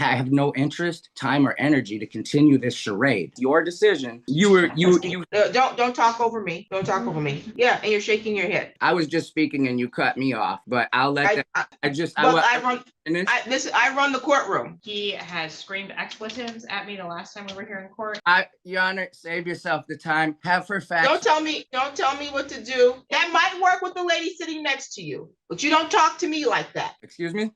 have no interest, time, or energy to continue this charade. Your decision. Don't talk over me. Don't talk over me. Yeah, and you're shaking your head. I was just speaking and you cut me off, but I'll let that. I run the courtroom. He has screamed expletives at me the last time we were here in court. Your Honor, save yourself the time. Have her facts. Don't tell me what to do. That might work with the lady sitting next to you, but you don't talk to me like that. Excuse me?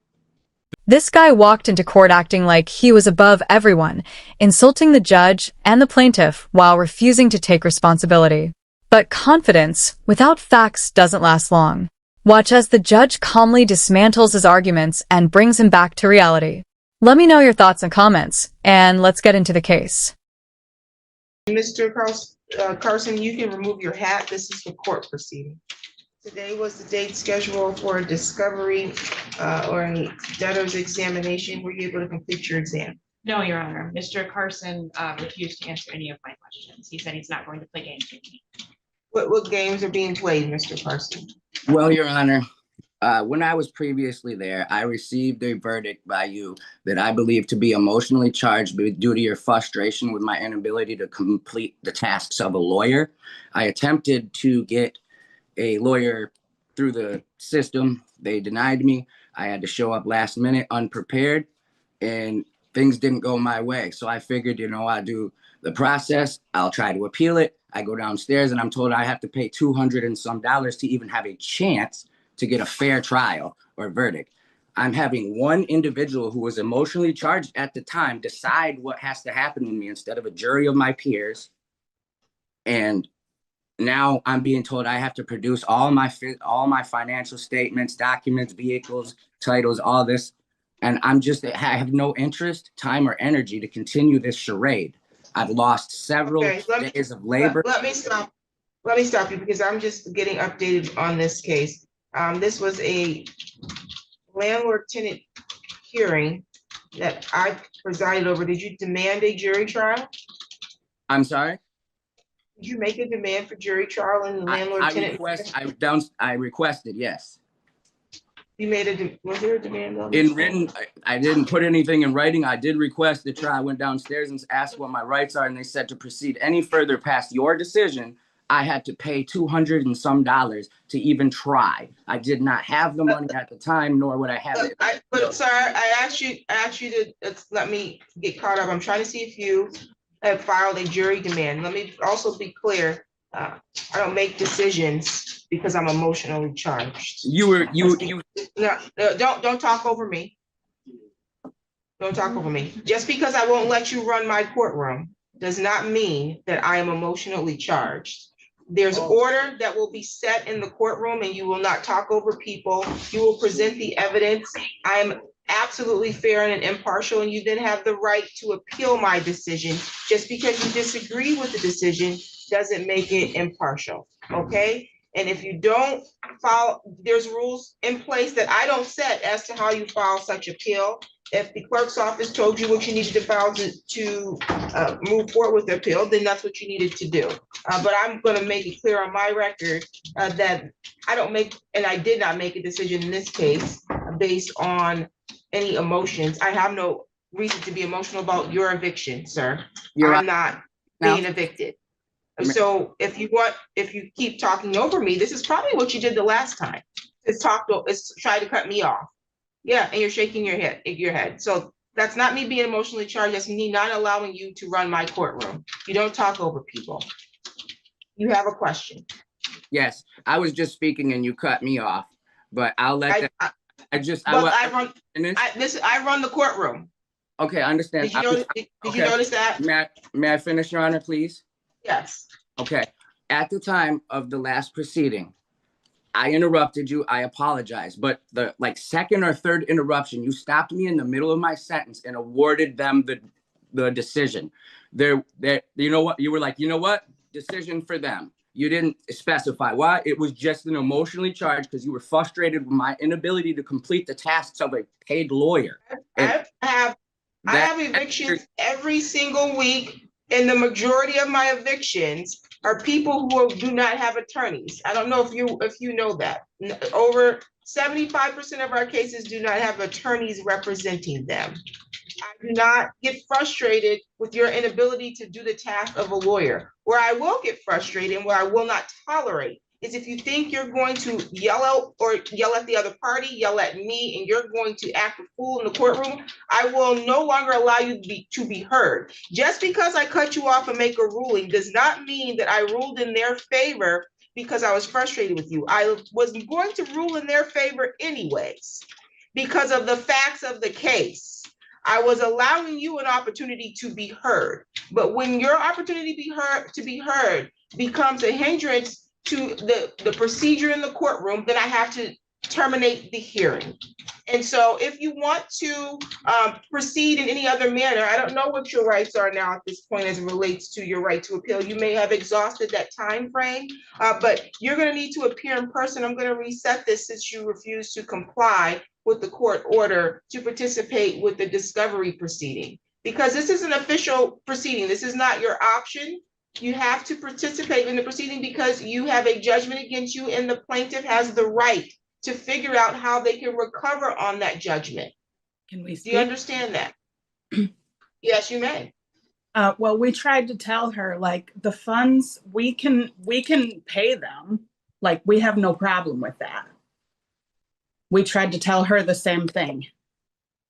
This guy walked into court acting like he was above everyone, insulting the judge and the plaintiff while refusing to take responsibility. But confidence without facts doesn't last long. Watch as the judge calmly dismantles his arguments and brings him back to reality. Let me know your thoughts and comments, and let's get into the case. Mr. Carson, you can remove your hat. This is the court proceeding. Today was the date scheduled for a discovery or a debtor's examination. Were you able to complete your exam? No, Your Honor. Mr. Carson refused to answer any of my questions. He said he's not going to play games with me. What games are being played, Mr. Carson? Well, Your Honor, when I was previously there, I received a verdict by you that I believe to be emotionally charged due to your frustration with my inability to complete the tasks of a lawyer. I attempted to get a lawyer through the system. They denied me. I had to show up last minute unprepared, and things didn't go my way. So I figured, I'll do the process. I'll try to appeal it. I go downstairs and I'm told I have to pay $200 and some to even have a chance to get a fair trial or verdict. I'm having one individual who was emotionally charged at the time decide what has to happen with me instead of a jury of my peers. And now I'm being told I have to produce all my financial statements, documents, vehicles, titles, all this. And I have no interest, time, or energy to continue this charade. I've lost several days of labor. Let me stop you because I'm just getting updated on this case. This was a landlord-tenant hearing that I presided over. Did you demand a jury trial? I'm sorry? Did you make a demand for jury trial in the landlord-tenant? I requested, yes. You made was there a demand? In written, I didn't put anything in writing. I did request the trial. I went downstairs and asked what my rights are, and they said to proceed any further past your decision, I had to pay $200 and some to even try. I did not have the money at the time, nor would I have it. But sir, I asked you to let me get caught up. I'm trying to see if you have filed a jury demand. Let me also be clear. I don't make decisions because I'm emotionally charged. No, don't talk over me. Don't talk over me. Just because I won't let you run my courtroom does not mean that I am emotionally charged. There's order that will be set in the courtroom and you will not talk over people. You will present the evidence. I am absolutely fair and impartial, and you then have the right to appeal my decision. Just because you disagree with the decision doesn't make it impartial, okay? And if you don't follow, there's rules in place that I don't set as to how you file such appeal. If the clerk's office told you what you needed to file to move forward with the appeal, then that's what you needed to do. But I'm going to make it clear on my record that I did not make a decision in this case based on any emotions. I have no reason to be emotional about your eviction, sir. I'm not being evicted. So if you keep talking over me, this is probably what you did the last time. It's try to cut me off. Yeah, and you're shaking your head. So that's not me being emotionally charged. That's me not allowing you to run my courtroom. You don't talk over people. You have a question. Yes, I was just speaking and you cut me off, but I'll let I run the courtroom. Okay, I understand. Did you notice that? May I finish, Your Honor, please? Yes. Okay. At the time of the last proceeding, I interrupted you. I apologize. But the second or third interruption, you stopped me in the middle of my sentence and awarded them the decision. You know what? You were like, you know what? Decision for them. You didn't specify why. It was just an emotionally charged because you were frustrated with my inability to complete the tasks of a paid lawyer. I have evictions every single week. In the majority of my evictions, are people who do not have attorneys. I don't know if you know that. Over 75% of our cases do not have attorneys representing them. I do not get frustrated with your inability to do the task of a lawyer. Where I will get frustrated and where I will not tolerate is if you think you're going to yell out or yell at the other party, yell at me, and you're going to act a fool in the courtroom, I will no longer allow you to be heard. Just because I cut you off and make a ruling does not mean that I ruled in their favor because I was frustrated with you. I was going to rule in their favor anyways because of the facts of the case. I was allowing you an opportunity to be heard. But when your opportunity to be heard becomes a hindrance to the procedure in the courtroom, then I have to terminate the hearing. And so if you want to proceed in any other manner, I don't know what your rights are now at this point as it relates to your right to appeal. You may have exhausted that time frame, but you're going to need to appear in person. I'm going to reset this since you refuse to comply with the court order to participate with the discovery proceeding. Because this is an official proceeding. This is not your option. You have to participate in the proceeding because you have a judgment against you and the plaintiff has the right to figure out how they can recover on that judgment. Can we speak? Do you understand that? Yes, you may. Well, we tried to tell her, like, the funds, we can pay them. Like, we have no problem with that. We tried to tell her the same thing.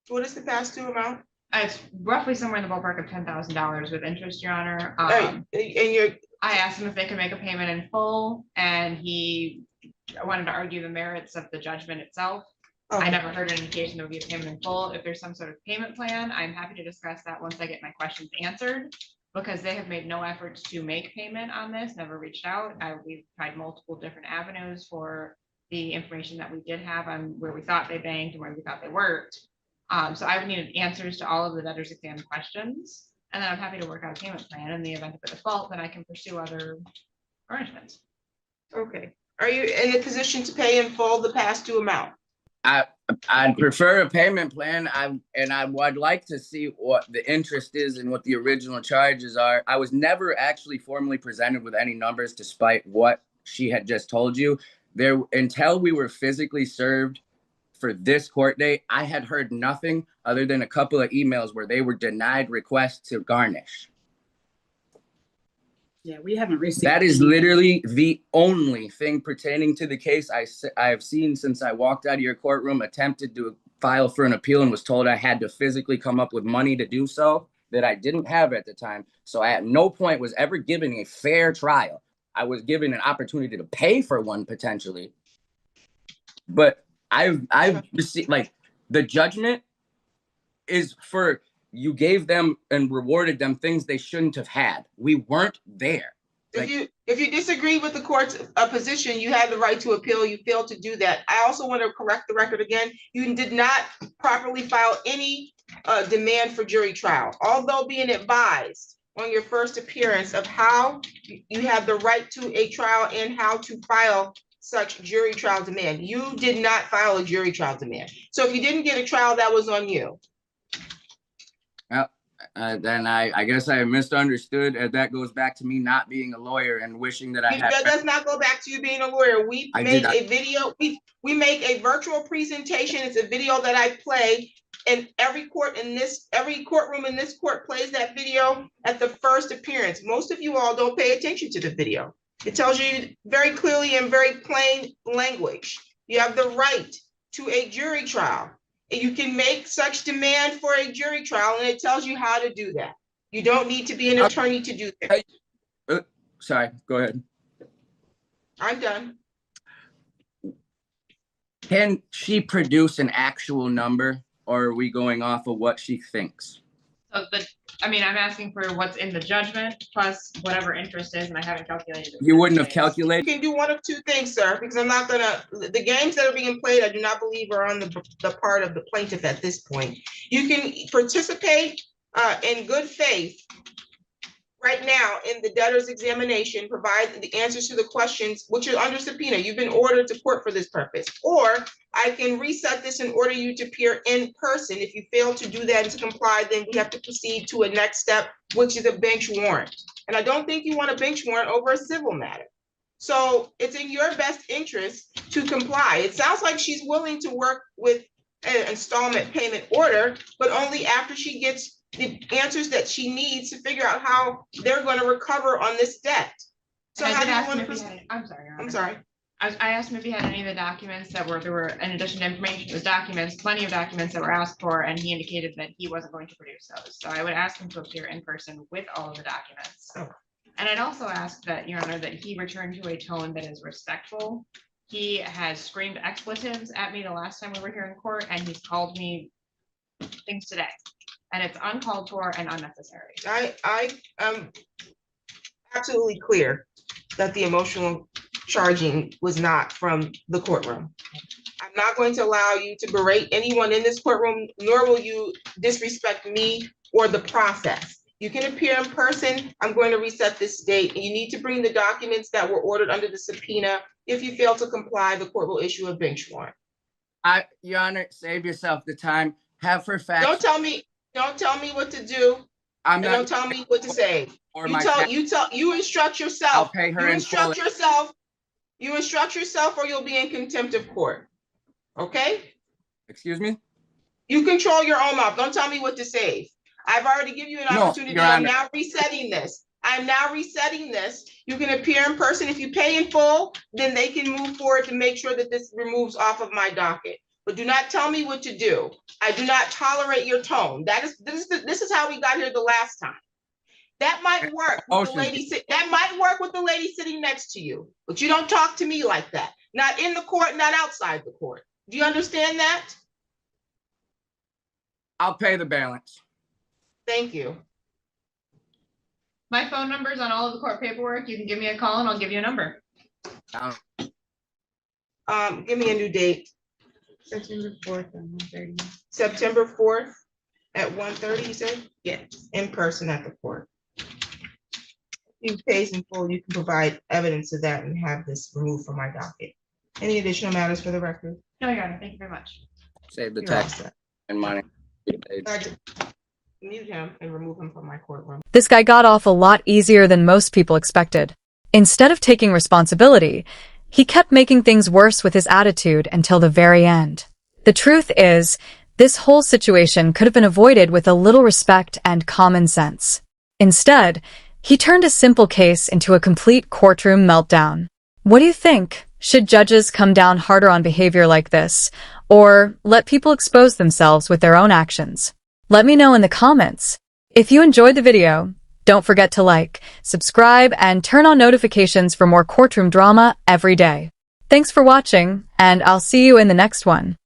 What is the past due amount? It's roughly somewhere in the ballpark of $10,000 with interest, Your Honor. And I asked him if they could make a payment in full, and he wanted to argue the merits of the judgment itself. I never heard an indication there would be a payment in full. If there's some sort of payment plan, I'm happy to discuss that once I get my questions answered, because they have made no efforts to make payment on this, never reached out. We've tried multiple different avenues for the information that we did have on where we thought they banked and where we thought they worked. So I would need answers to all of the debtor's exam questions, and then I'm happy to work out a payment plan. In the event of a default, then I can pursue other arrangements. Okay. Are you in a position to pay in full the past due amount? I'd prefer a payment plan. I'd like to see what the interest is and what the original charges are. I was never actually formally presented with any numbers, despite what she had just told you. Until we were physically served for this court date, I had heard nothing other than a couple of emails where they were denied requests to garnish. Yeah, we haven't received. That is literally the only thing pertaining to the case I've seen since I walked out of your courtroom, attempted to file for an appeal, and was told I had to physically come up with money to do so that I didn't have at the time. So I at no point was ever given a fair trial. I was given an opportunity to pay for one potentially, but I've received, like, the judgment is for, you gave them and rewarded them things they shouldn't have had. We weren't there. If you disagree with the court's position, you have the right to appeal. You failed to do that. I also want to correct the record again. You did not properly file any demand for jury trial, although being advised on your first appearance of how you have the right to a trial and how to file such jury trial demand. You did not file a jury trial demand. So if you didn't get a trial, that was on you. Then I guess I misunderstood, and that goes back to me not being a lawyer and wishing that I had. That does not go back to you being a lawyer. We made a video. We make a virtual presentation. It's a video that I play, and every courtroom in this court plays that video at the first appearance. Most of you all don't pay attention to the video. It tells you very clearly in very plain language, you have the right to a jury trial. And you can make such demand for a jury trial, and it tells you how to do that. You don't need to be an attorney to do that. Sorry, go ahead. I'm done. Can she produce an actual number, or are we going off of what she thinks? So I'm asking for what's in the judgment plus whatever interest is, and I haven't calculated it. You wouldn't have calculated? You can do one of two things, sir, because I'm not gonna, the games that are being played, I do not believe are on the part of the plaintiff at this point. You can participate in good faith right now in the debtor's examination, provide the answers to the questions which are under subpoena. You've been ordered to court for this purpose. Or I can reset this and order you to appear in person. If you fail to do that and to comply, then we have to proceed to a next step, which is a bench warrant. And I don't think you want a bench warrant over a civil matter. So it's in your best interest to comply. It sounds like she's willing to work with an installment payment order, but only after she gets the answers that she needs to figure out how they're going to recover on this debt. So And I how did do you ask want him to if he proceed? had, I'm sorry, Your Honor. I'm sorry. I asked him if he had any of the documents that there were, in addition to information, it was documents, plenty of documents that were asked for, and he indicated that he wasn't going to produce those. So I would ask him to appear in person with all of the documents. Oh. And I'd also ask that, Your Honor, that he return to a tone that is respectful. He has screamed expletives at me the last time we were here in court, and he's called me things today. And it's uncalled for and unnecessary. I am absolutely clear that the emotional charging was not from the courtroom. I'm not going to allow you to berate anyone in this courtroom, nor will you disrespect me or the process. You can appear in person. I'm going to reset this date, and you need to bring the documents that were ordered under the subpoena. If you fail to comply, the court will issue a bench warrant. Your Honor, save yourself the time. Have her fax. Don't tell me what to do. I'm And not. don't tell me what to say. Or You instruct yourself. I'll pay her You in instruct full. yourself. You instruct yourself, or you'll be in contempt of court. Okay? Excuse me? You control your own mouth. Don't tell me what to say. I've already given you an No, opportunity. Your I'm Honor. now resetting this. I'm now resetting this. You can appear in person. If you pay in full, then they can move forward to make sure that this removes off of my docket. But do not tell me what to do. I do not tolerate your tone. This is how we got here the last time. That might work with the lady sitting next to you, but you don't talk to me like that. Not in the court, not outside the court. Do you understand that? I'll pay the balance. Thank you. My phone number's on all of the court paperwork. You can give me a call and I'll give you a number. Give me a new date. September 4th at 1:30. September 4th at 1:30, you said? Yes. In person at the court. If you pays in full, you can provide evidence of that and have this removed from my docket. Any additional matters for the record? No, Your Honor, thank you very much. Save the You're all tax set. and money. Mute him and remove him from my courtroom. This guy got off a lot easier than most people expected. Instead of taking responsibility, he kept making things worse with his attitude until the very end. The truth is, this whole situation could have been avoided with a little respect and common sense. Instead, he turned a simple case into a complete courtroom meltdown. What do you think? Should judges come down harder on behavior like this, or let people expose themselves with their own actions? Let me know in the comments. If you enjoyed the video, don't forget to like, subscribe, and turn on notifications for more courtroom drama every day. Thanks for watching, and I'll see you in the next one.